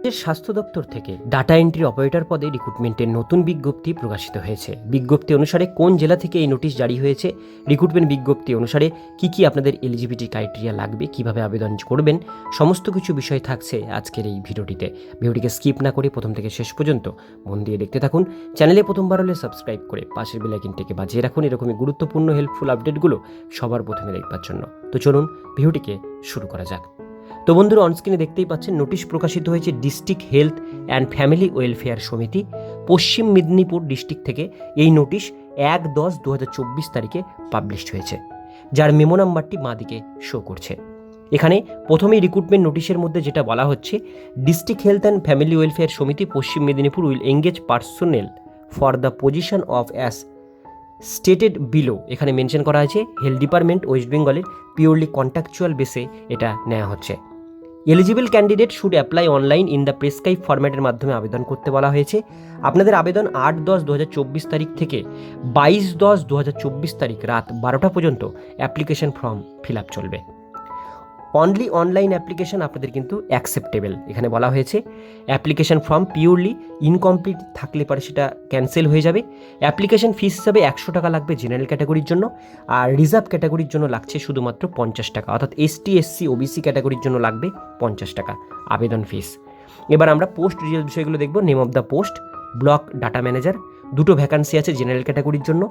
স্বাস্থ্য দপ্তর থেকে ডাটা এন্ট্রি অপারেটর পদে রিক্রুটমেন্টের নতুন বিজ্ঞপ্তি প্রকাশিত হয়েছে। বিজ্ঞপ্তি অনুসারে কোন জেলা থেকে এই নোটিশ জারি হয়েছে, রিক্রুটমেন্ট বিজ্ঞপ্তি অনুসারে কি আপনাদের এলিজিবিলিটি ক্রাইটেরিয়া লাগবে, কিভাবে আবেদন করবেন, সমস্ত কিছু বিষয় থাকছে আজকের এই ভিডিওটিতে। ভিডিওটিকে স্কিপ না করে প্রথম থেকে শেষ পর্যন্ত মন দিয়ে দেখতে থাকুন। চ্যানেলে প্রথমবার হলে সাবস্ক্রাইব করে পাশের বেল আইকনটিকে বাজিয়ে রাখুন এরকমই গুরুত্বপূর্ণ হেল্পফুল আপডেটগুলো সবার প্রথমে দেখবার জন্য। তো চলুন ভিডিওটিকে শুরু করা যাক। তো বন্ধুরা, অনস্ক্রিনে দেখতেই পাচ্ছেন নোটিশ প্রকাশিত হয়েছে district health and family welfare সমিতি পশ্চিম মেদিনীপুর ডিস্ট্রিক্ট থেকে। এই নোটিশ 1/10/2024 তারিখে পাবলিশড হয়েছে, যার মেমো নাম্বারটি বাঁদিকে শো করছে। এখানে প্রথমেই রিক্রুটমেন্ট নোটিশের মধ্যে যেটা বলা হচ্ছে, district health and family welfare সমিতি Paschim Medinipur will engage personnel for the position of as stated below. এখানে মেনশন করা আছে হেলথ ডিপার্টমেন্ট ওয়েস্ট বেঙ্গলের পিওরলি কন্ট্রাকচুয়াল বেসে এটা নেওয়া হচ্ছে। Eligible candidate should apply online in the prescribe ফরম্যাটের মাধ্যমে আবেদন করতে বলা হয়েছে। আপনাদের আবেদন 8/10/2024 তারিখ থেকে 22/10/2024 তারিখ রাত 12টা পর্যন্ত অ্যাপ্লিকেশন ফর্ম ফিল আপ চলবে। অনলি অনলাইন অ্যাপ্লিকেশন আপনাদের কিন্তু অ্যাকসেপ্টেবল। এখানে বলা হয়েছে অ্যাপ্লিকেশন ফর্ম পিওরলি ইনকমপ্লিট থাকলে পরে সেটা ক্যান্সেল হয়ে যাবে। অ্যাপ্লিকেশন ফিস হিসাবে 100 টাকা লাগবে জেনারেল ক্যাটাগরির জন্য, আর রিজার্ভ ক্যাটাগরির জন্য লাগছে শুধুমাত্র 50 টাকা, অর্থাৎ ST SC OBC ক্যাটাগরির জন্য লাগবে 50 টাকা আবেদন ফিস। এবার আমরা পোস্ট ডিটেলস বিষয়গুলো দেখব। Name of the post block data manager, 2টো ভ্যাকান্সি আছে জেনারেল ক্যাটাগরির জন্য।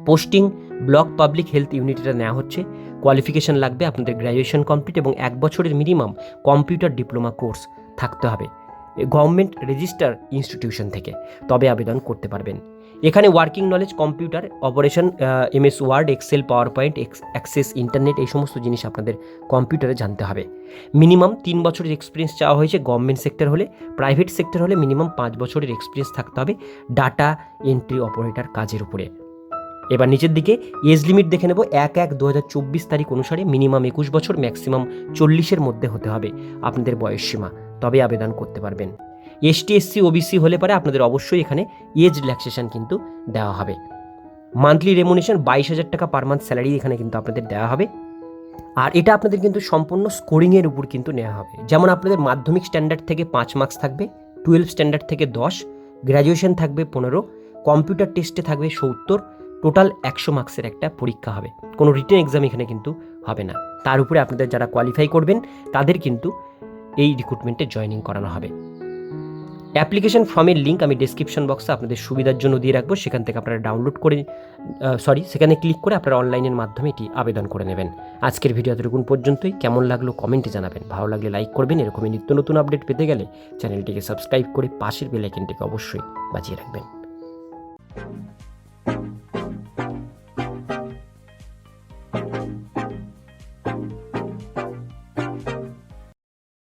পোস্টিং ব্লক পাবলিক হেলথ ইউনিটটা নেওয়া হচ্ছে। কোয়ালিফিকেশন লাগবে আপনাদের গ্র্যাজুয়েশন কমপ্লিট এবং 1 বছরের মিনিমাম কম্পিউটার ডিপ্লোমা কোর্স থাকতে হবে গভর্নমেন্ট রেজিস্টার ইনস্টিটিউশন থেকে, তবে আবেদন করতে পারবেন। এখানে working knowledge computer operation, MS Word, Excel, PowerPoint, Access internet, এই সমস্ত জিনিস আপনাদের কম্পিউটারে জানতে হবে। মিনিমাম 3 বছরের এক্সপিরিয়েন্স চাওয়া হয়েছে গভর্নমেন্ট সেক্টর হলে। প্রাইভেট সেক্টর হলে মিনিমাম 5 বছরের এক্সপিরিয়েন্স থাকতে হবে ডাটা এন্ট্রি অপারেটর কাজের উপরে। এবার নিচের দিকে এজ লিমিট দেখে নেব। 1/1/2024 তারিখ অনুসারে মিনিমাম 21 বছর, ম্যাক্সিমাম 40-এর মধ্যে হতে হবে আপনাদের বয়স সীমা, তবে আবেদন করতে পারবেন। ST SC OBC হলে পরে আপনাদের অবশ্যই এখানে এজ রিল্যাক্সেশন কিন্তু দেওয়া হবে। মান্থলি রেমুনেশন 22,000 টাকা পার মান্থ স্যালারি এখানে কিন্তু আপনাদের দেওয়া হবে। আর এটা আপনাদের কিন্তু সম্পূর্ণ স্কোরিংয়ের উপর কিন্তু নেওয়া হবে। যেমন আপনাদের মাধ্যমিক স্ট্যান্ডার্ড থেকে 5 মার্কস থাকবে, 12 স্ট্যান্ডার্ড থেকে 10, গ্র্যাজুয়েশন থাকবে 15, কম্পিউটার টেস্টে থাকবে 70, টোটাল 100 মার্কসের একটা পরীক্ষা হবে। কোনো রিটেন এক্সাম এখানে কিন্তু হবে না। তার উপরে আপনাদের যারা কোয়ালিফাই করবেন তাদের কিন্তু এই রিক্রুটমেন্টে জয়েনিং করানো হবে। অ্যাপ্লিকেশন ফর্মের লিঙ্ক আমি ডেসক্রিপশন বক্সে আপনাদের সুবিধার জন্য দিয়ে রাখবো, সেখান থেকে আপনারা ডাউনলোড করে সেখানে ক্লিক করে আপনারা অনলাইনের মাধ্যমে এটি আবেদন করে নেবেন। আজকের ভিডিও এতটুকুন পর্যন্তই। কেমন লাগলো কমেন্টে জানাবেন, ভালো লাগলে লাইক করবেন। এরকমই নিত্য নতুন আপডেট পেতে গেলে চ্যানেলটিকে সাবস্ক্রাইব করে পাশের বেল আইকনটিকে অবশ্যই বাজিয়ে রাখবেন।